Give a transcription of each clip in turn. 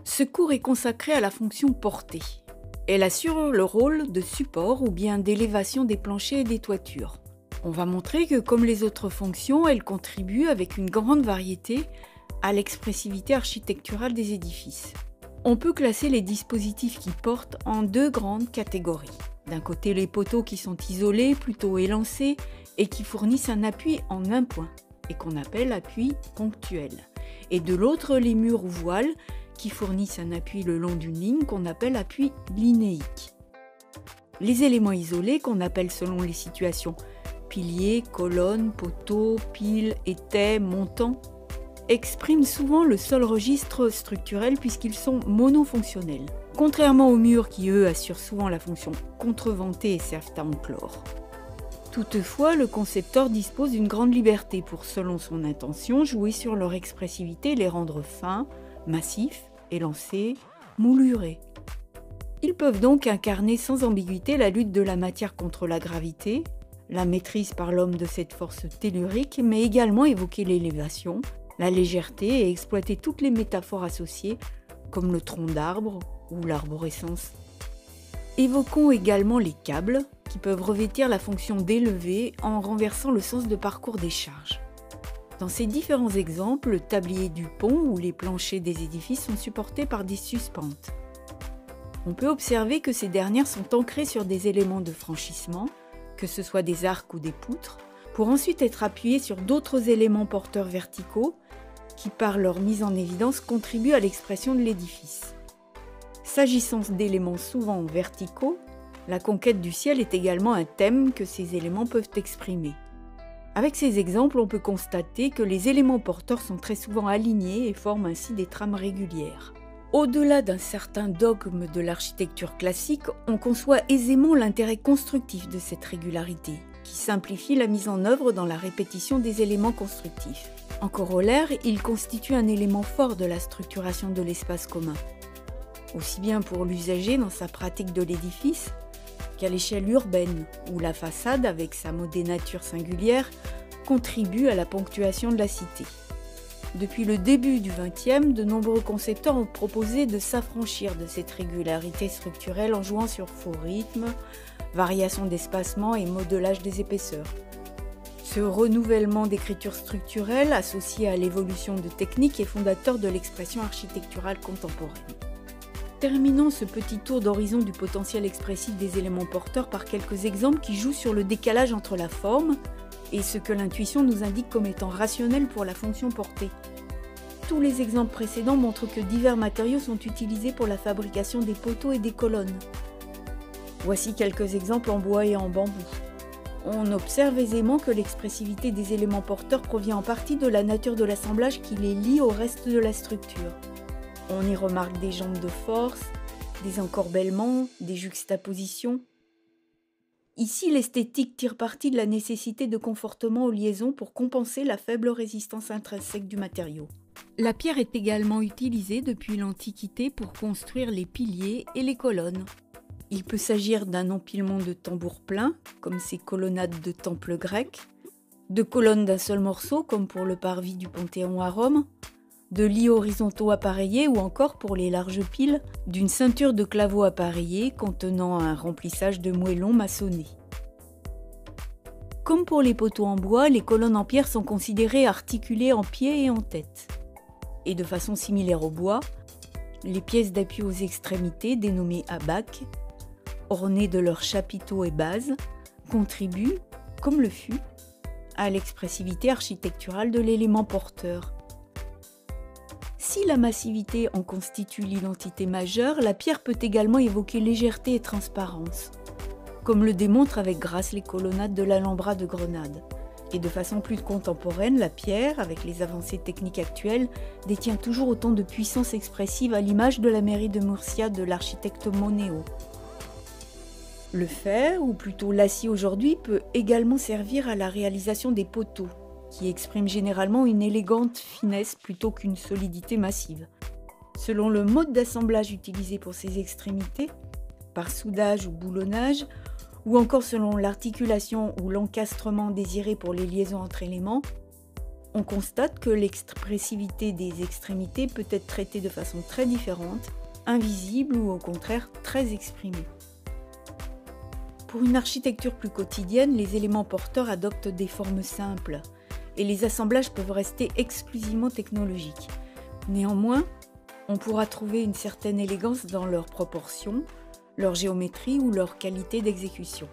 Ce cours est consacré à la fonction portée. Elle assure le rôle de support ou bien d'élévation des planchers et des toitures. On va montrer que comme les autres fonctions, elle contribue avec une grande variété à l'expressivité architecturale des édifices. On peut classer les dispositifs qui portent en deux grandes catégories. D'un côté, les poteaux qui sont isolés, plutôt élancés, et qui fournissent un appui en un point, et qu'on appelle appui ponctuel. Et de l'autre, les murs ou voiles, qui fournissent un appui le long d'une ligne qu'on appelle appui linéique. Les éléments isolés, qu'on appelle selon les situations piliers, colonnes, poteaux, piles, étais, montants, expriment souvent le seul registre structurel puisqu'ils sont monofonctionnels, contrairement aux murs qui, eux, assurent souvent la fonction contreventée et servent à enclore. Toutefois, le concepteur dispose d'une grande liberté pour, selon son intention, jouer sur leur expressivité et les rendre fins, massifs, élancés, moulurés. Ils peuvent donc incarner sans ambiguïté la lutte de la matière contre la gravité, la maîtrise par l'homme de cette force tellurique, mais également évoquer l'élévation, la légèreté et exploiter toutes les métaphores associées, comme le tronc d'arbre ou l'arborescence. Évoquons également les câbles, qui peuvent revêtir la fonction d'élever en renversant le sens de parcours des charges. Dans ces différents exemples, le tablier du pont ou les planchers des édifices sont supportés par des suspentes. On peut observer que ces dernières sont ancrées sur des éléments de franchissement, que ce soit des arcs ou des poutres, pour ensuite être appuyées sur d'autres éléments porteurs verticaux qui, par leur mise en évidence, contribuent à l'expression de l'édifice. S'agissant d'éléments souvent verticaux, la conquête du ciel est également un thème que ces éléments peuvent exprimer. Avec ces exemples, on peut constater que les éléments porteurs sont très souvent alignés et forment ainsi des trames régulières. Au-delà d'un certain dogme de l'architecture classique, on conçoit aisément l'intérêt constructif de cette régularité, qui simplifie la mise en œuvre dans la répétition des éléments constructifs. En corollaire, il constitue un élément fort de la structuration de l'espace commun, aussi bien pour l'usager dans sa pratique de l'édifice, qu'à l'échelle urbaine, où la façade, avec sa modénature singulière, contribue à la ponctuation de la cité. Depuis le début du XXe, de nombreux concepteurs ont proposé de s'affranchir de cette régularité structurelle en jouant sur faux rythmes, variation d'espacement et modelage des épaisseurs. Ce renouvellement d'écriture structurelle, associé à l'évolution de techniques, est fondateur de l'expression architecturale contemporaine. Terminons ce petit tour d'horizon du potentiel expressif des éléments porteurs par quelques exemples qui jouent sur le décalage entre la forme et ce que l'intuition nous indique comme étant rationnel pour la fonction portée. Tous les exemples précédents montrent que divers matériaux sont utilisés pour la fabrication des poteaux et des colonnes. Voici quelques exemples en bois et en bambou. On observe aisément que l'expressivité des éléments porteurs provient en partie de la nature de l'assemblage qui les lie au reste de la structure. On y remarque des jambes de force, des encorbellements, des juxtapositions. Ici, l'esthétique tire parti de la nécessité de confortement aux liaisons pour compenser la faible résistance intrinsèque du matériau. La pierre est également utilisée depuis l'Antiquité pour construire les piliers et les colonnes. Il peut s'agir d'un empilement de tambours pleins, comme ces colonnades de temples grecs, de colonnes d'un seul morceau, comme pour le parvis du Panthéon à Rome, de lits horizontaux appareillés ou encore pour les larges piles, d'une ceinture de claveaux appareillés contenant un remplissage de moellons maçonnés. Comme pour les poteaux en bois, les colonnes en pierre sont considérées articulées en pied et en tête. Et de façon similaire au bois, les pièces d'appui aux extrémités, dénommées abaques, ornées de leurs chapiteaux et bases, contribuent, comme le fût, à l'expressivité architecturale de l'élément porteur. Si la massivité en constitue l'identité majeure, la pierre peut également évoquer légèreté et transparence, comme le démontrent avec grâce les colonnades de l'Alhambra de Grenade. Et de façon plus contemporaine, la pierre, avec les avancées techniques actuelles, détient toujours autant de puissance expressive à l'image de la mairie de Murcia de l'architecte Moneo. Le fer, ou plutôt l'acier aujourd'hui, peut également servir à la réalisation des poteaux, qui expriment généralement une élégante finesse plutôt qu'une solidité massive. Selon le mode d'assemblage utilisé pour ces extrémités, par soudage ou boulonnage, ou encore selon l'articulation ou l'encastrement désiré pour les liaisons entre éléments, On constate que l'expressivité des extrémités peut être traitée de façon très différente, invisible ou au contraire très exprimée. Pour une architecture plus quotidienne, les éléments porteurs adoptent des formes simples et les assemblages peuvent rester exclusivement technologiques. Néanmoins, on pourra trouver une certaine élégance dans leurs proportions, leur géométrie ou leur qualité d'exécution.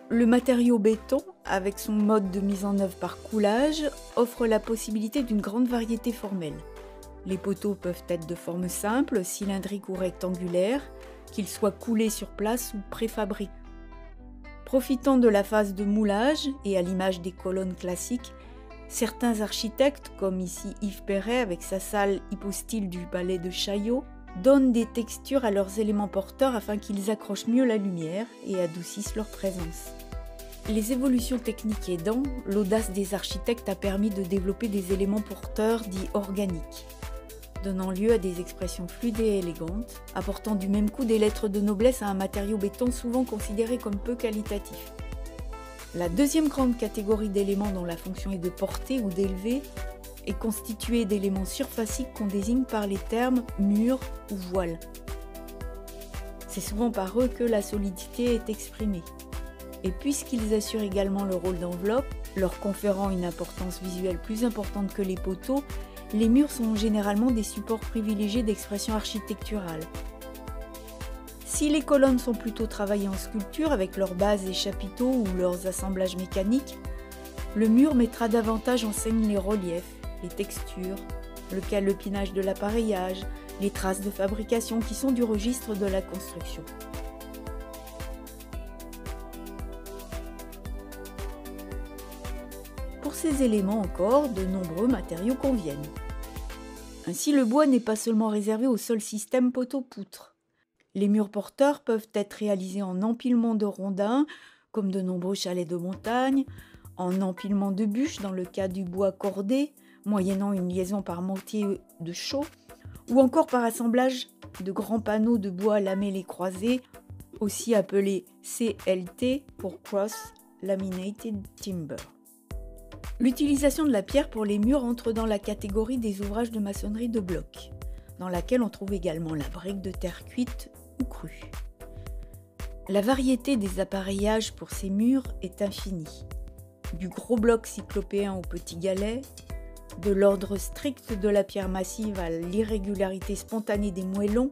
Le matériau béton, avec son mode de mise en œuvre par coulage, offre la possibilité d'une grande variété formelle. Les poteaux peuvent être de forme simple, cylindrique ou rectangulaire, qu'ils soient coulés sur place ou préfabriqués. Profitant de la phase de moulage et à l'image des colonnes classiques, certains architectes, comme ici Yves Perret avec sa salle hypostyle du palais de Chaillot, donnent des textures à leurs éléments porteurs afin qu'ils accrochent mieux la lumière et adoucissent leur présence. Les évolutions techniques aidant, l'audace des architectes a permis de développer des éléments porteurs dits organiques, donnant lieu à des expressions fluides et élégantes, apportant du même coup des lettres de noblesse à un matériau béton souvent considéré comme peu qualitatif. La deuxième grande catégorie d'éléments dont la fonction est de porter ou d'élever est constituée d'éléments surfaciques qu'on désigne par les termes mur ou voile. C'est souvent par eux que la solidité est exprimée. Et puisqu'ils assurent également le rôle d'enveloppe, leur conférant une importance visuelle plus importante que les poteaux, les murs sont généralement des supports privilégiés d'expression architecturale. Si les colonnes sont plutôt travaillées en sculpture avec leurs bases et chapiteaux ou leurs assemblages mécaniques, le mur mettra davantage en scène les reliefs, les textures, le calepinage de l'appareillage, les traces de fabrication qui sont du registre de la construction. Pour ces éléments encore, de nombreux matériaux conviennent. Ainsi, le bois n'est pas seulement réservé au seul système poteau-poutre. Les murs porteurs peuvent être réalisés en empilement de rondins, comme de nombreux chalets de montagne, en empilement de bûches dans le cas du bois cordé, moyennant une liaison par mortier de chaux, ou encore par assemblage de grands panneaux de bois lamellé croisé, aussi appelés CLT pour Cross Laminated Timber. L'utilisation de la pierre pour les murs entre dans la catégorie des ouvrages de maçonnerie de bloc, dans laquelle on trouve également la brique de terre cuite ou crue. La variété des appareillages pour ces murs est infinie, du gros bloc cyclopéen au petit galet, de l'ordre strict de la pierre massive à l'irrégularité spontanée des moellons,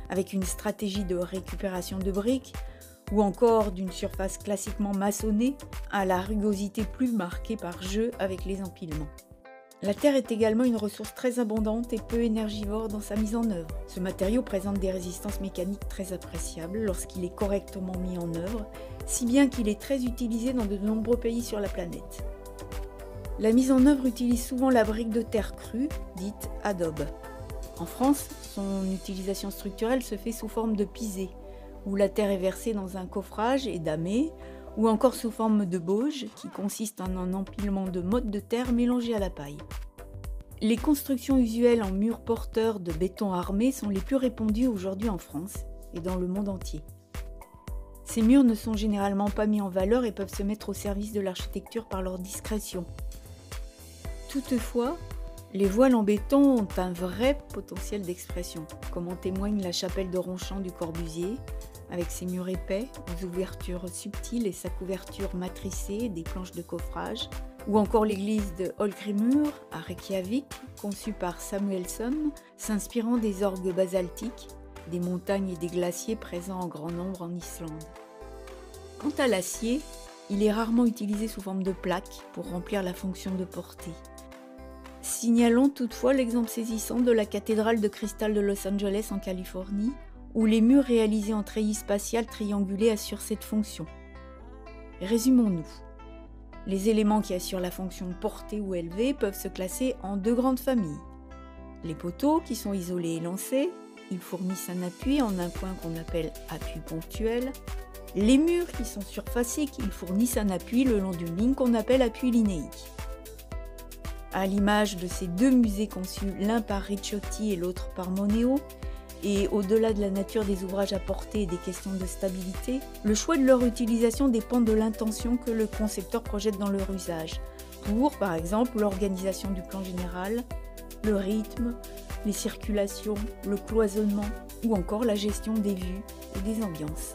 avec une stratégie de récupération de briques, ou encore d'une surface classiquement maçonnée à la rugosité plus marquée par jeu avec les empilements. La terre est également une ressource très abondante et peu énergivore dans sa mise en œuvre. Ce matériau présente des résistances mécaniques très appréciables lorsqu'il est correctement mis en œuvre, si bien qu'il est très utilisé dans de nombreux pays sur la planète. La mise en œuvre utilise souvent la brique de terre crue, dite adobe. En France, son utilisation structurelle se fait sous forme de pisé, où la terre est versée dans un coffrage et damée, ou encore sous forme de bauge, qui consiste en un empilement de mottes de terre mélangées à la paille. Les constructions usuelles en murs porteurs de béton armé sont les plus répandues aujourd'hui en France et dans le monde entier. Ces murs ne sont généralement pas mis en valeur et peuvent se mettre au service de l'architecture par leur discrétion. Toutefois, les voiles en béton ont un vrai potentiel d'expression, comme en témoigne la chapelle de Ronchamp du Corbusier, avec ses murs épais, aux ouvertures subtiles et sa couverture matricée des planches de coffrage, ou encore l'église de Hallgrímur à Reykjavik, conçue par Samuelsson, s'inspirant des orgues basaltiques, des montagnes et des glaciers présents en grand nombre en Islande. Quant à l'acier, il est rarement utilisé sous forme de plaques pour remplir la fonction de portée. Signalons toutefois l'exemple saisissant de la cathédrale de cristal de Los Angeles en Californie, où les murs réalisés en treillis spatial triangulé assurent cette fonction. Résumons-nous. Les éléments qui assurent la fonction portée ou élevée peuvent se classer en deux grandes familles. Les poteaux, qui sont isolés et lancés, ils fournissent un appui en un point qu'on appelle appui ponctuel. Les murs, qui sont surfaciques, ils fournissent un appui le long d'une ligne qu'on appelle appui linéique. À l'image de ces deux musées conçus l'un par Ricciotti et l'autre par Moneo, et au-delà de la nature des ouvrages à porter et des questions de stabilité, le choix de leur utilisation dépend de l'intention que le concepteur projette dans leur usage, pour, par exemple, l'organisation du plan général, le rythme, les circulations, le cloisonnement ou encore la gestion des vues et des ambiances.